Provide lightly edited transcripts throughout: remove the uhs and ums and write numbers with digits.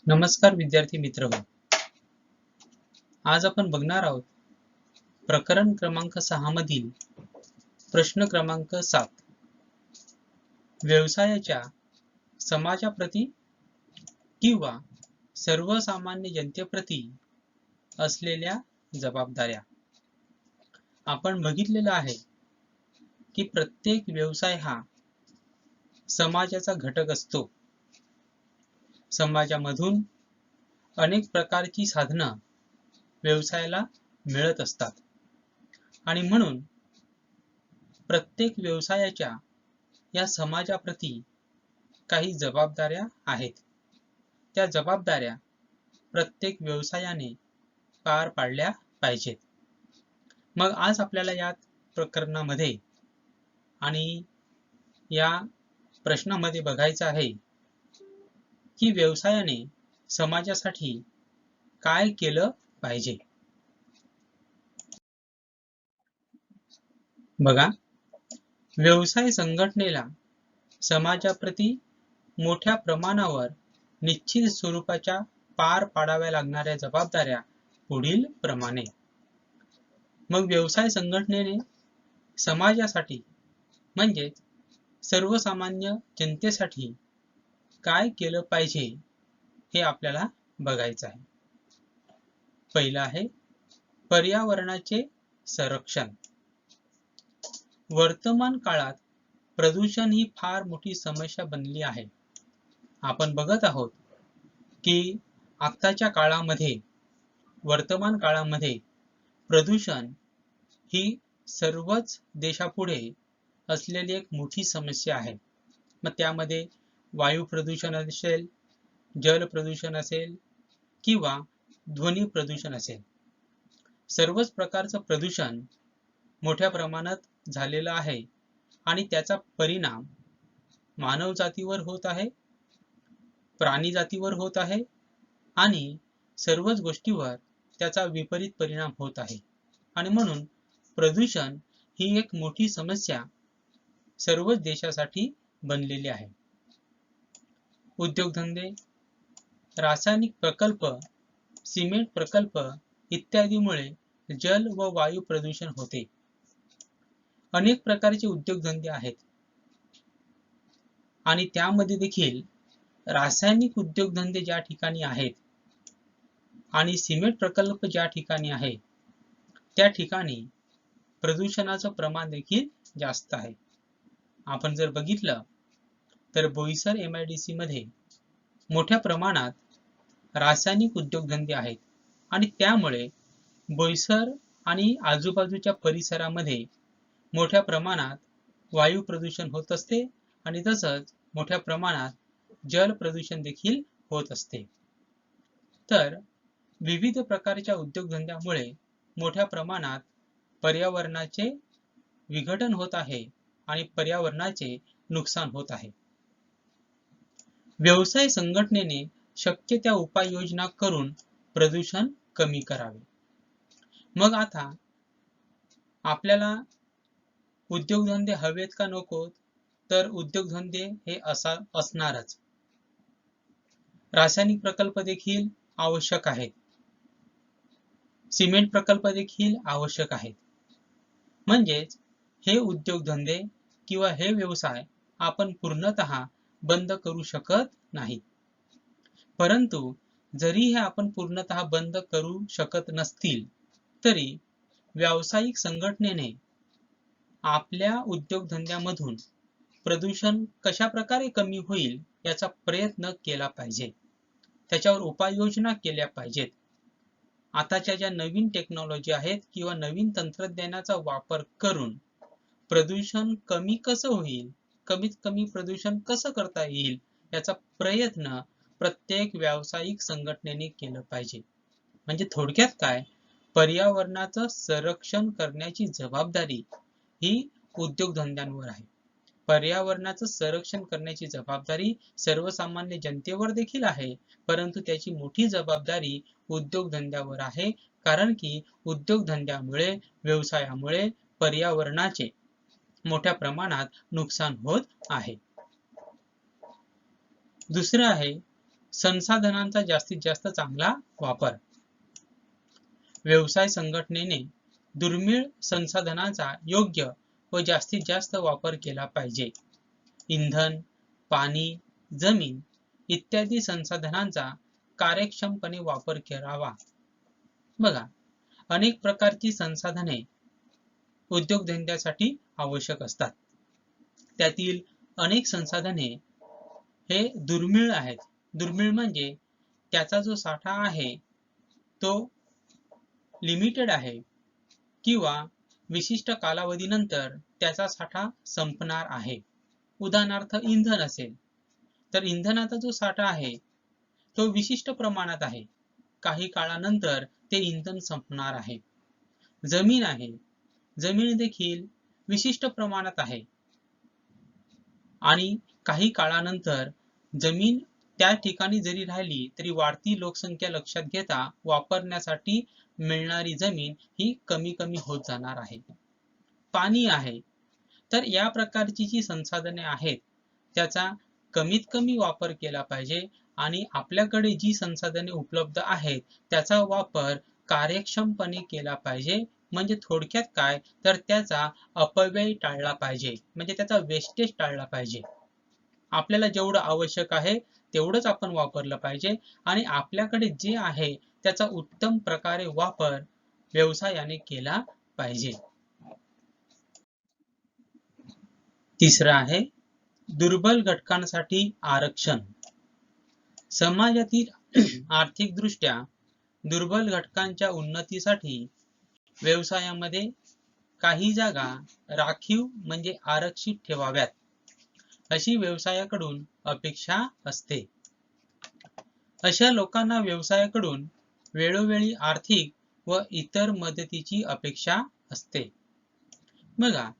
नमस्कार विद्यार्थी मित्र हो. आज आपण बघणार आहोत प्रकरण क्रमांक 6 मधील प्रश्न क्रमांक 7. व्यवसायाच्या समाजाप्रती किंवा सर्वसामान्य जनतेप्रती असलेल्या जबाबदाऱ्या. आपण बघितलेलं आहे की प्रत्येक व्यवसाय हा समाजाचा घटक असतो. समाजामधून अनेक प्रकारची साधनं व्यवसायाला मिळत असतात आणि म्हणून प्रत्येक व्यवसायाच्या या समाजाप्रती काही जबाबदाऱ्या आहेत. त्या जबाबदाऱ्या प्रत्येक व्यवसायाने पार पाडल्या पाहिजेत. मग आज आपल्याला या प्रकरणामध्ये आणि या प्रश्नामध्ये बघायचं आहे की व्यवसायाने समाजासाठी काय केलं पाहिजे. बघा, व्यवसाय संघटनेला समाजाप्रती मोठ्या प्रमाणावर निश्चित स्वरूपाच्या पार पाडाव्या लागणाऱ्या जबाबदाऱ्या पुढील प्रमाणे. मग व्यवसाय संघटनेने समाजासाठी म्हणजे सर्वसामान्य जनतेसाठी काय केलं पाहिजे हे आपल्याला बघायचं आहे. पहिलं आहे पर्यावरणाचे संरक्षण. वर्तमान काळात प्रदूषण ही फार मोठी समस्या बनली आहे. आपण बघत आहोत की आताच्या काळामध्ये वर्तमान काळामध्ये प्रदूषण ही सर्वच देशापुढे असलेली एक मोठी समस्या आहे. मग त्यामध्ये वायू प्रदूषण असेल, जल प्रदूषण असेल किंवा ध्वनी प्रदूषण असेल, सर्वच प्रकारचं प्रदूषण मोठ्या प्रमाणात झालेलं आहे आणि त्याचा परिणाम मानव जातीवर होत आहे, प्राणी जातीवर होत आहे आणि सर्वच गोष्टीवर त्याचा विपरीत परिणाम होत आहे. आणि म्हणून प्रदूषण ही एक मोठी समस्या सर्वच देशासाठी बनलेली आहे. उद्योगधंदे, रासायनिक प्रकल्प, सिमेंट प्रकल्प इत्यादीमुळे जल व वायू प्रदूषण होते. अनेक प्रकारचे उद्योगधंदे आहेत आणि त्यामध्ये देखील रासायनिक उद्योगधंदे ज्या ठिकाणी आहेत आणि सिमेंट प्रकल्प ज्या ठिकाणी आहे त्या ठिकाणी प्रदूषणाचं प्रमाण देखील जास्त आहे. आपण जर बघितलं तर बोईसर MIDC मध्ये मोठ्या प्रमाणात रासायनिक उद्योगधंदे आहेत आणि त्यामुळे बोईसर आणि आजूबाजूच्या परिसरामध्ये मोठ्या प्रमाणात वायू प्रदूषण होत असते आणि तसंच मोठ्या प्रमाणात जल प्रदूषण देखील होत असते. तर विविध प्रकारच्या उद्योगधंद्यामुळे मोठ्या प्रमाणात पर्यावरणाचे विघटन होत आहे आणि पर्यावरणाचे नुकसान होत आहे. व्यवसाय संघटनेने शक्य त्या उपाययोजना करून प्रदूषण कमी करावे. मग आता आपल्याला उद्योगधंदे हवेत का नकोत? तर उद्योगधंदे हे असणारच. रासायनिक प्रकल्प देखील आवश्यक आहेत, सिमेंट प्रकल्प देखील आवश्यक आहेत. म्हणजेच हे उद्योगधंदे किंवा हे व्यवसाय आपण पूर्णतः बंद करू शकत नाही. परंतु जरी हे आपण पूर्णतः बंद करू शकत नसतील तरी व्यावसायिक संघटनेने आपल्या उद्योगधंद्यामधून प्रदूषण कशा प्रकारे कमी होईल याचा प्रयत्न केला पाहिजे, त्याच्यावर उपाययोजना केल्या पाहिजेत. आताच्या ज्या नवीन टेक्नॉलॉजी आहेत किंवा नवीन तंत्रज्ञानाचा वापर करून प्रदूषण कमी कसं होईल, कमीत कमी प्रदूषण कसं करता येईल याचा प्रयत्न प्रत्येक व्यावसायिक संघटनेने केलं पाहिजे. म्हणजे थोडक्यात काय, पर्यावरणाचं संरक्षण करण्याची जबाबदारी ही उद्योगधंद्यांवर आहे. पर्यावरणाचं संरक्षण करण्याची जबाबदारी सर्वसामान्य जनतेवर देखील आहे, परंतु त्याची मोठी जबाबदारी उद्योगधंद्यावर आहे. कारण की उद्योगधंद्यामुळे, व्यवसायामुळे पर्यावरणाचे मोठ्या प्रमाणात नुकसान होत आहे. दुसरं आहे संसाधनांचा जास्तीत जास्त चांगला वापर. व्यवसाय संघटनेने दुर्मिळ संसाधनांचा योग्य व जास्तीत जास्त वापर केला पाहिजे. इंधन, पाणी, जमीन इत्यादी संसाधनांचा कार्यक्षमपणे वापर करावा. बघा, अनेक प्रकारची संसाधने उद्योगधंद्यासाठी आवश्यक असतात. त्यातील अनेक संसाधने हे दुर्मिळ आहेत. दुर्मिळ म्हणजे त्याचा जो साठा आहे तो लिमिटेड आहे किंवा विशिष्ट कालावधीनंतर त्याचा साठा संपणार आहे. उदाहरणार्थ इंधन असेल तर इंधनाचा जो साठा आहे तो विशिष्ट प्रमाणात आहे. काही काळानंतर ते इंधन संपणार आहे. जमीन आहे, जमीन देखील विशिष्ट प्रमाणात आहे आणि काही काळानंतर जमीन त्या ठिकाणी जरी राहिली तरी वाढती लोकसंख्या लक्षात घेता वापरण्यासाठी मिळणारी जमीन ही कमी कमी होत जाणार आहे. पाणी आहे, तर या प्रकारची जी संसाधने आहेत त्याचा कमीत कमी वापर केला पाहिजे आणि आपल्याकडे जी संसाधने उपलब्ध आहेत त्याचा वापर कार्यक्षमपणे केला पाहिजे. म्हणजे थोडक्यात काय तर त्याचा अपव्यय टाळला पाहिजे, म्हणजे त्याचा वेस्टेज टाळला पाहिजे. आपल्याला जेवढं आवश्यक आहे तेवढंच आपण वापरलं पाहिजे आणि आपल्याकडे जे आहे त्याचा उत्तम प्रकारे वापर व्यवसायाने केला पाहिजे. तिसरं आहे दुर्बल घटकांसाठी आरक्षण. समाजातील आर्थिकदृष्ट्या दुर्बल घटकांच्या उन्नतीसाठी व्यवसायामध्ये काही जागा राखीव म्हणजे आरक्षित ठेवाव्यात अशी व्यवसायाकडून अपेक्षा असते. अशा लोकांना व्यवसायाकडून वेळोवेळी आर्थिक व इतर मदतीची अपेक्षा असते. बघा,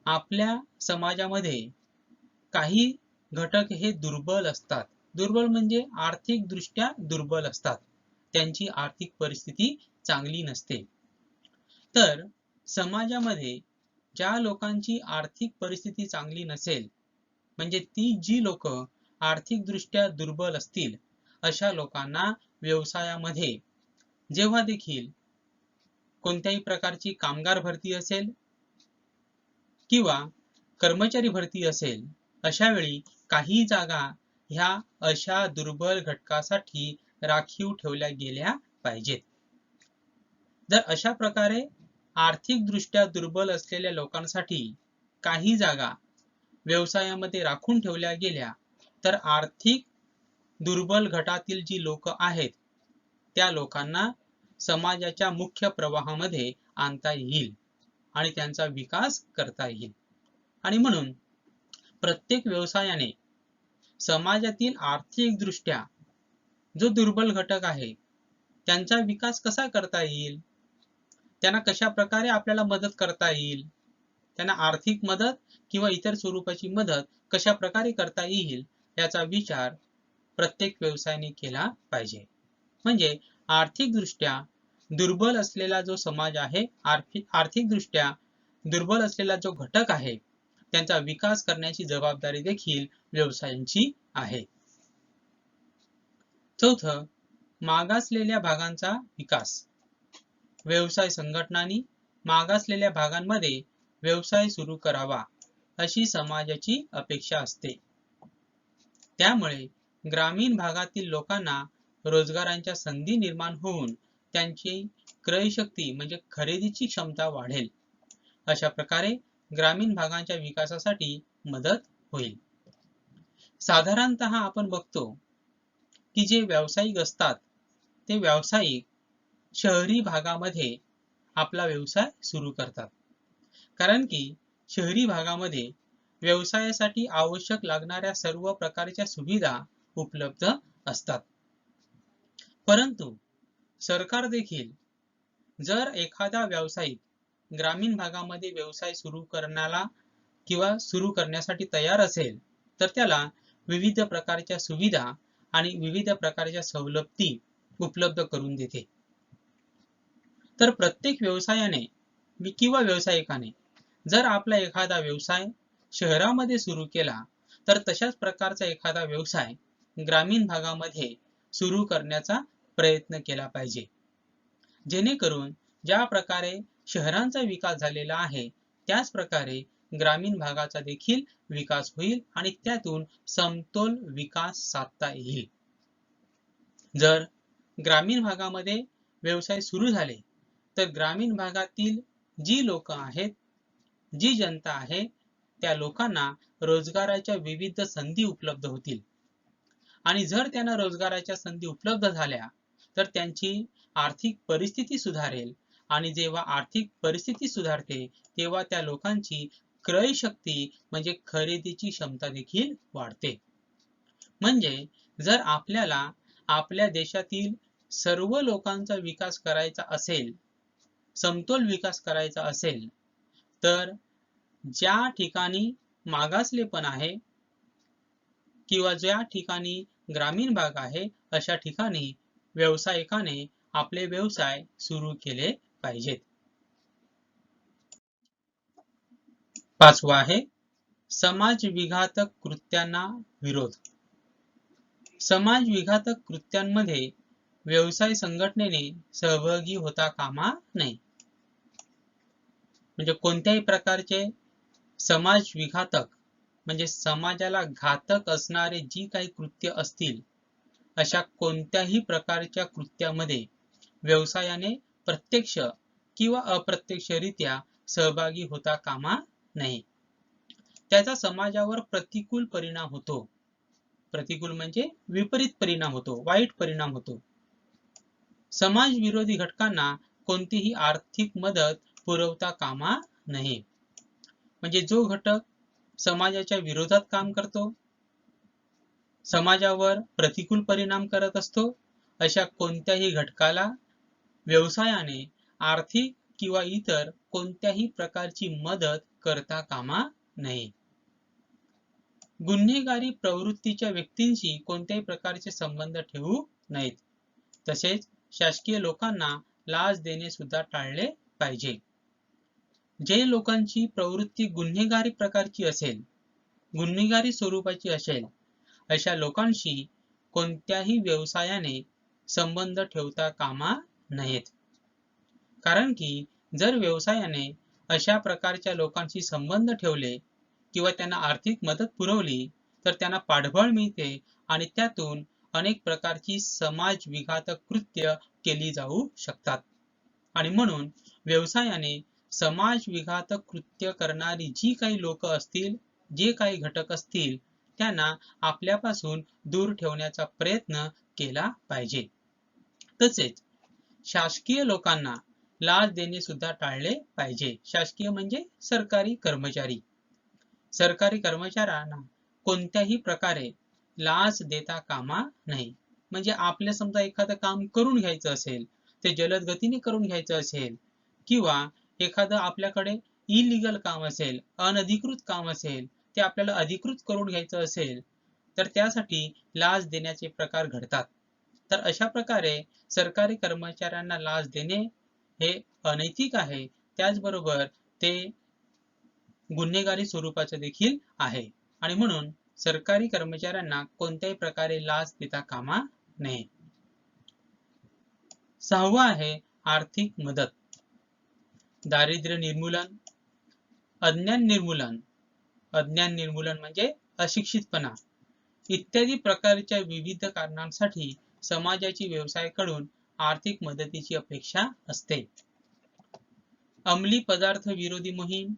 आपल्या समाजामध्ये काही घटक हे दुर्बल असतात. दुर्बल म्हणजे आर्थिक दृष्ट्या दुर्बल असतात. त्यांची आर्थिक परिस्थिती चांगली नसते. तर समाजामध्ये ज्या लोकांची आर्थिक परिस्थिती चांगली नसेल, म्हणजे ती जी लोक आर्थिक दृष्ट्या दुर्बल असतील अशा लोकांना व्यवसायामध्ये जेव्हा देखील कोणत्याही प्रकारची कामगार भरती असेल किंवा कर्मचारी भरती असेल अशा वेळी काही जागा ह्या अशा दुर्बल घटकासाठी राखीव ठेवल्या गेल्या पाहिजेत. जर अशा प्रकारे आर्थिक दृष्ट्या दुर्बल असलेल्या लोकांसाठी काही जागा व्यवसायामध्ये राखून ठेवल्या गेल्या तर आर्थिक दुर्बल गटातील जी लोक आहेत त्या लोकांना समाजाच्या मुख्य प्रवाहामध्ये आणता येईल आणि त्यांचा विकास करता येईल. आणि म्हणून प्रत्येक व्यवसायाने समाजातील आर्थिक दृष्ट्या जो दुर्बल घटक आहे त्यांचा विकास कसा करता येईल, त्यांना कशा प्रकारे आपल्याला मदत करता येईल, त्यांना आर्थिक मदत किंवा इतर स्वरूपाची मदत कशा प्रकारे करता येईल याचा विचार प्रत्येक व्यवसायाने केला पाहिजे. म्हणजे आर्थिक दृष्ट्या दुर्बल असलेला जो समाज आहे, आर्थिक दृष्ट्या दुर्बल असलेला जो घटक आहे त्यांचा विकास करण्याची जबाबदारी देखील व्यवसायांची आहे. चौथं, मागासलेल्या भागांचा विकास. व्यवसाय संघटनांनी मागासलेल्या भागांमध्ये व्यवसाय सुरू करावा अशी समाजाची अपेक्षा असते. त्यामुळे ग्रामीण भागातील लोकांना रोजगारांच्या संधी निर्माण होऊन त्यांची क्रयशक्ती म्हणजे खरेदीची क्षमता वाढेल. अशा प्रकारे ग्रामीण भागांच्या विकासासाठी मदत होईल. साधारणतः आपण बघतो की जे व्यावसायिक असतात ते व्यावसायिक शहरी भागामध्ये आपला व्यवसाय सुरू करतात. कारण की शहरी भागामध्ये व्यवसायासाठी आवश्यक लागणाऱ्या सर्व प्रकारच्या सुविधा उपलब्ध असतात. परंतु सरकार देखील जर एखादा व्यावसायिक ग्रामीण भागामध्ये व्यवसाय सुरू करण्याला किंवा सुरू करण्यासाठी तयार असेल तर त्याला विविध प्रकारच्या सुविधा आणि विविध प्रकारच्या सवलती उपलब्ध करून देते. तर प्रत्येक व्यवसायाने किंवा व्यावसायिकाने जर आपला एखादा व्यवसाय शहरामध्ये सुरू केला तर तशाच प्रकारचा एखादा व्यवसाय ग्रामीण भागामध्ये सुरू करण्याचा प्रयत्न केला पाहिजे, जेणेकरून ज्या प्रकारे शहरांचा विकास झालेला आहे त्याच प्रकारे ग्रामीण भागाचा देखील विकास होईल आणि त्यातून समतोल विकास साधता येईल. जर ग्रामीण भागामध्ये व्यवसाय सुरू झाले तर ग्रामीण भागातील जी लोक आहेत, जी जनता आहे, त्या लोकांना रोजगाराच्या विविध संधी उपलब्ध होतील आणि जर त्यांना रोजगाराच्या संधी उपलब्ध झाल्या तर त्यांची आर्थिक परिस्थिती सुधारेल आणि जेव्हा आर्थिक परिस्थिती सुधारते तेव्हा त्या लोकांची क्रय शक्ती म्हणजे खरेदीची क्षमता देखील वाढते. म्हणजे जर आपल्याला आपल्या देशातील सर्व लोकांचा विकास करायचा असेल, समतोल विकास करायचा असेल, तर ज्या ठिकाणी मागासलेपण आहे किंवा ज्या ठिकाणी ग्रामीण भाग आहे अशा ठिकाणी व्यावसायिकाने आपले व्यवसाय सुरू केले पाहिजेत. पाचवा आहे समाज विघातक कृत्यांना विरोध. समाज विघातक कृत्यांमध्ये व्यवसाय संघटनेने सहभागी होता कामा नये. म्हणजे कोणत्याही प्रकारचे समाज विघातक म्हणजे समाजाला घातक असणारे जी काही कृत्य असतील अशा कोणत्याही प्रकारच्या कृत्यामध्ये व्यवसायाने प्रत्यक्ष किंवा अप्रत्यक्षरित्या सहभागी होता कामा नये. त्याचा समाजावर प्रतिकूल परिणाम होतो. प्रतिकूल म्हणजे विपरीत परिणाम होतो, वाईट परिणाम होतो. समाज विरोधी घटकांना कोणतीही आर्थिक मदत पुरवता कामा नये. म्हणजे जो घटक समाजाच्या विरोधात काम करतो, समाजावर प्रतिकूल परिणाम करत असतो, अशा कोणत्याही घटकाला व्यवसायाने आर्थिक किंवा इतर कोणत्याही प्रकारची मदत करता कामा नये. गुन्हेगारी प्रवृत्तीच्या व्यक्तींशी कोणत्याही प्रकारचे संबंध ठेवू नयेत. तसेच शासकीय लोकांना लाच देणे सुद्धा टाळले पाहिजे. जे लोकांची प्रवृत्ती गुन्हेगारी प्रकारची असेल, गुन्हेगारी स्वरूपाची असेल, अशा लोकांशी कोणत्याही व्यवसायाने संबंध ठेवता कामा नयेत. कारण की जर व्यवसायाने अशा प्रकारच्या लोकांशी संबंध ठेवले किंवा त्यांना आर्थिक मदत पुरवली तर त्यांना पाठबळ मिळते आणि त्यातून अनेक प्रकारची समाज विघातक कृत्य केली जाऊ शकतात. आणि म्हणून व्यवसायाने समाज विघातक कृत्य करणारी जी काही लोक असतील, जे काही घटक असतील, त्यांना आपल्यापासून दूर ठेवण्याचा प्रयत्न केला पाहिजे. तसेच शासकीय लोकांना लाच देणे सुद्धा टाळले पाहिजे. शासकीय म्हणजे सरकारी कर्मचारी. सरकारी कर्मचाऱ्यांना कोणत्याही प्रकारे लाच देता कामा नये. म्हणजे आपल्या समजा एखादं काम करून घ्यायचं असेल, ते जलद गतीने करून घ्यायचं असेल किंवा एखादं आपल्याकडे इलिगल काम असेल, अनधिकृत काम असेल, ते आपल्याला अधिकृत करून घ्यायचं असेल तर त्यासाठी लाच देण्याचे प्रकार घडतात. तर अशा प्रकारे सरकारी कर्मचाऱ्यांना लाच देणे हे अनैतिक आहे. त्याचबरोबर ते गुन्हेगारी स्वरूपाचे देखील आहे आणि म्हणून सरकारी कर्मचाऱ्यांना कोणत्याही प्रकारे लाच देता कामा नये. सहावा आहे आर्थिक मदत. दारिद्र्य निर्मूलन, अज्ञान निर्मूलन, अज्ञान निर्मूलन म्हणजे अशिक्षितपणा इत्यादी प्रकारच्या विविध कारणांसाठी समाजाची व्यवसायाकडून आर्थिक मदतीची अपेक्षा असते. अंमली पदार्थ विरोधी मोहीम,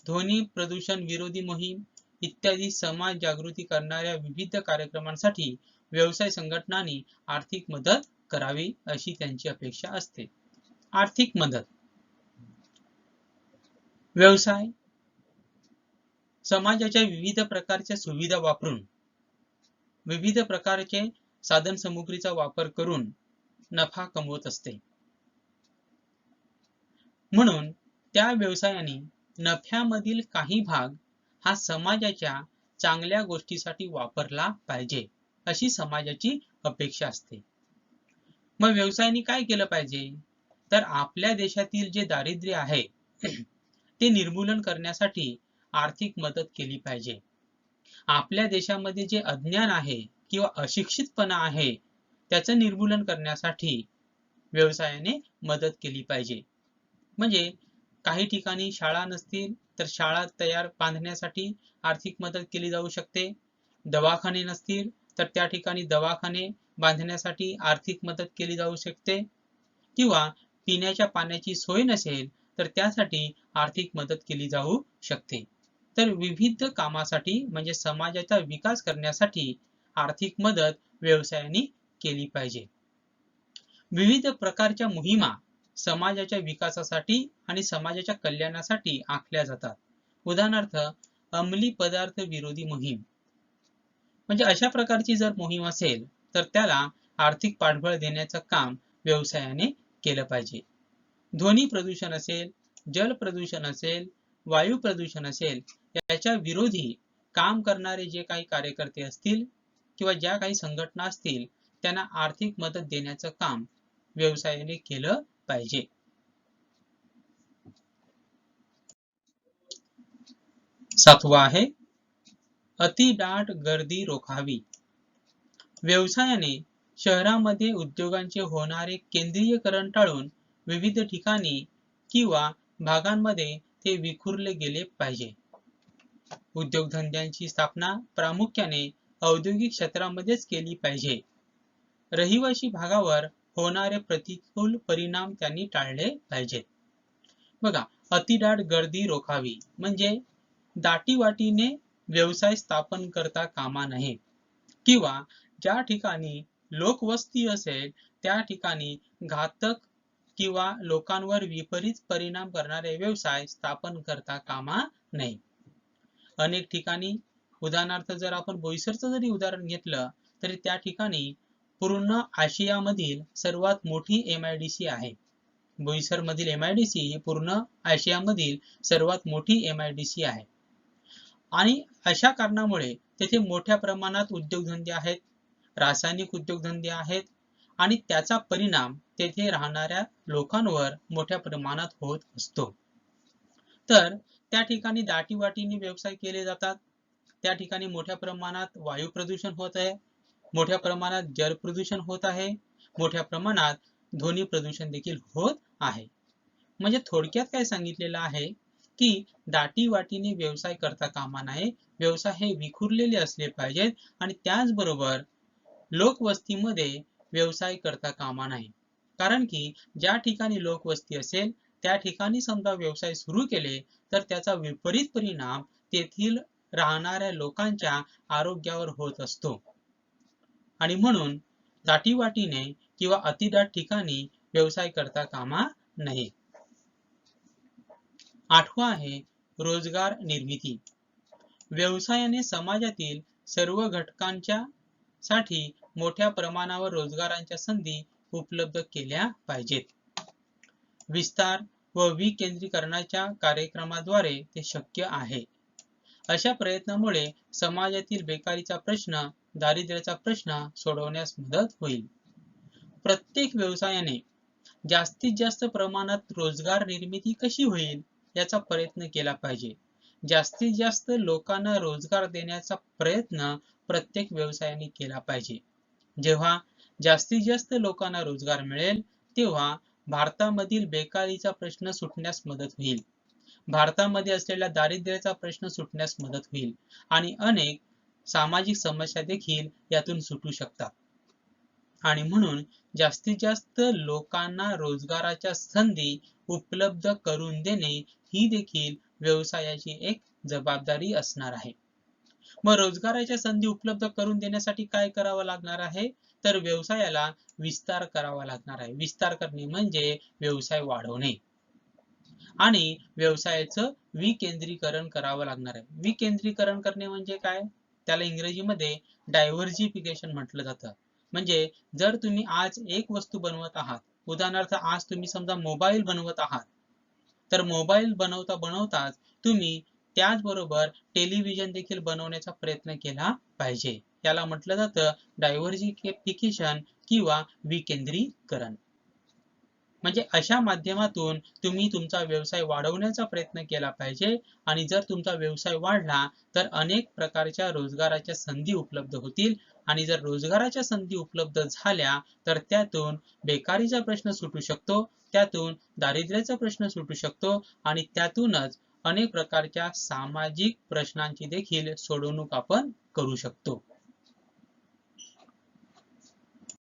ध्वनी प्रदूषण विरोधी मोहीम इत्यादी समाज जागृती करणाऱ्या विविध कार्यक्रमांसाठी व्यवसाय संघटनांनी आर्थिक मदत करावी अशी त्यांची अपेक्षा असते. आर्थिक मदत. व्यवसाय समाजाच्या विविध प्रकारच्या सुविधा वापरून, विविध प्रकारचे साधन सामुग्रीचा वापर करून नफा कमवत असते. म्हणून त्या व्यवसायाने नफ्यामधील काही भाग हा समाजाच्या चांगल्या गोष्टीसाठी वापरला पाहिजे अशी समाजाची अपेक्षा असते. मग व्यवसायाने काय केलं पाहिजे? तर आपल्या देशातील जे दारिद्र्य आहे ते निर्मूलन करण्यासाठी आर्थिक मदत केली पाहिजे. आपल्या देशामध्ये जे अज्ञान आहे किंवा अशिक्षितपणा आहे त्याचं निर्मूलन करण्यासाठी व्यवसायाने मदत केली पाहिजे. म्हणजे काही ठिकाणी शाळा नसतील तर शाळा बांधण्यासाठी आर्थिक मदत केली जाऊ शकते. दवाखाने नसतील तर त्या ठिकाणी दवाखाने बांधण्यासाठी आर्थिक मदत केली जाऊ शकते. किंवा पिण्याच्या पाण्याची सोय नसेल तर त्यासाठी आर्थिक मदत केली जाऊ शकते. तर विविध कामासाठी म्हणजे समाजाचा विकास करण्यासाठी आर्थिक मदत व्यवसायाने केली पाहिजे. विविध प्रकारच्या मोहिमा समाजाच्या विकासासाठी आणि समाजाच्या कल्याणासाठी आखल्या जातात. उदाहरणार्थ अंमली पदार्थ विरोधी मोहीम. म्हणजे अशा प्रकारची जर मोहीम असेल तर त्याला आर्थिक पाठबळ देण्याचं काम व्यवसायाने केलं पाहिजे. ध्वनी प्रदूषण असेल, जल प्रदूषण असेल, वायू प्रदूषण असेल, याच्या विरोधी काम करणारे जे काही कार्यकर्ते असतील किंवा ज्या काही संघटना असतील त्यांना आर्थिक मदत देण्याचं काम व्यवसायाने केलं पाहिजे. सातवा आहे अतिदाट गर्दी रोखावी. व्यवसायाने शहरामध्ये उद्योगांचे होणारे केंद्रीयकरण टाळून विविध ठिकाणी किंवा भागांमध्ये ते विखुरले गेले पाहिजे. उद्योगधंद्यांची स्थापना प्रामुख्याने औद्योगिक क्षेत्रामध्येच केली पाहिजे. रहिवासी भागावर होणारे प्रतिकूल परिणाम त्यांनी टाळले पाहिजेत. बघा, अतिदाट गर्दी रोखावी म्हणजे दाटीवाटीने व्यवसाय स्थापन करता कामा नये किंवा ज्या ठिकाणी लोकवस्ती असेल त्या ठिकाणी घातक किंवा लोकांवर विपरीत परिणाम करणारे व्यवसाय स्थापन करता कामा नये. अनेक ठिकाणी उदाहरणार्थ जर आपण बोईसरचं जरी उदाहरण घेतलं तरी त्या ठिकाणी पूर्ण आशियामधील सर्वात मोठी MIDC आहे. बोईसर मधील MIDC ही पूर्ण आशियामधील सर्वात मोठी MIDC आहे. आणि अशा कारणामुळे तेथे मोठ्या प्रमाणात उद्योगधंदे आहेत, रासायनिक उद्योगधंदे आहेत आणि त्याचा परिणाम तेथे राहणाऱ्या लोकांवर मोठ्या प्रमाणात होत असतो. तर त्या ठिकाणी दाटीवाटीने व्यवसाय केले जातात. त्या ठिकाणी मोठ्या प्रमाणात वायू प्रदूषण होत आहे, मोठ्या प्रमाणात जल प्रदूषण होत आहे, मोठ्या प्रमाणात ध्वनी प्रदूषण देखील होत आहे. म्हणजे थोडक्यात काय सांगितलेलं आहे की दाटीवाटीने व्यवसाय करता कामा नये. व्यवसाय हे विखुरलेले असले पाहिजेत आणि त्याचबरोबर लोकवस्तीमध्ये व्यवसाय करता कामा नये. कारण की ज्या ठिकाणी लोकवस्ती असेल त्या ठिकाणी समजा व्यवसाय सुरू केले तर त्याचा विपरीत परिणाम तेथील राहणाऱ्या लोकांच्या आरोग्यावर होत असतो. आणि म्हणून दाटीवाटीने किंवा अतिदाट ठिकाणी व्यवसाय करता कामा नये. आठवा आहे रोजगार निर्मिती. व्यवसायाने समाजातील सर्व घटकांच्या साठी मोठ्या प्रमाणावर रोजगारांच्या संधी उपलब्ध केल्या पाहिजेत. विस्तार व विकेंद्रीकरणाच्या कार्यक्रमाद्वारे ते शक्य आहे. अशा प्रयत्नामुळे समाजातील बेकारीचा प्रश्न, दारिद्र्याचा प्रश्न सोडवण्यास मदत होईल. प्रत्येक व्यवसायाने जास्तीत जास्त प्रमाणात रोजगार निर्मिती कशी होईल याचा प्रयत्न केला पाहिजे. जास्तीत जास्त लोकांना रोजगार देण्याचा प्रयत्न प्रत्येक व्यवसायाने केला पाहिजे. जेव्हा जास्तीत जास्त लोकांना रोजगार मिळेल तेव्हा भारतामधील बेकारीचा प्रश्न सुटण्यास मदत होईल, भारतामध्ये असलेल्या दारिद्र्याचा प्रश्न सुटण्यास मदत होईल आणि अनेक सामाजिक समस्या देखील यातून सुटू शकतात. आणि म्हणून जास्तीत जास्त लोकांना रोजगाराच्या संधी उपलब्ध करून देणे ही देखील व्यवसायाची एक जबाबदारी असणार आहे. मग रोजगाराच्या संधी उपलब्ध करून देण्यासाठी काय करावं लागणार आहे तर व्यवसायाला विस्तार करावा लागणार आहे. विस्तार करणे म्हणजे व्यवसाय वाढवणे आणि व्यवसायाचं विकेंद्रीकरण करावं लागणार आहे. विकेंद्रीकरण करणे म्हणजे काय, त्याला इंग्रजीमध्ये डायव्हर्सिफिकेशन म्हटलं जातं. म्हणजे जर तुम्ही आज एक वस्तू बनवत आहात, उदाहरणार्थ आज तुम्ही समजा मोबाईल बनवत आहात, तर मोबाईल बनवता बनवताच तुम्ही त्याचबरोबर टेलिव्हिजन देखील बनवण्याचा प्रयत्न केला पाहिजे. याला म्हटलं जातं डायव्हर्सिफिकेशन किंवा विकेंद्रीकरण. म्हणजे अशा माध्यमातून तुम्ही तुमचा व्यवसाय वाढवण्याचा प्रयत्न केला पाहिजे आणि जर तुमचा व्यवसाय वाढला तर अनेक प्रकारच्या रोजगाराच्या संधी उपलब्ध होतील आणि जर रोजगाराच्या संधी उपलब्ध झाल्या तर त्यातून बेकारीचा प्रश्न सुटू शकतो, त्यातून दारिद्र्याचा प्रश्न सुटू शकतो आणि त्यातूनच अनेक प्रकारच्या सामाजिक प्रश्नांची देखील सोडवणूक आपण करू शकतो.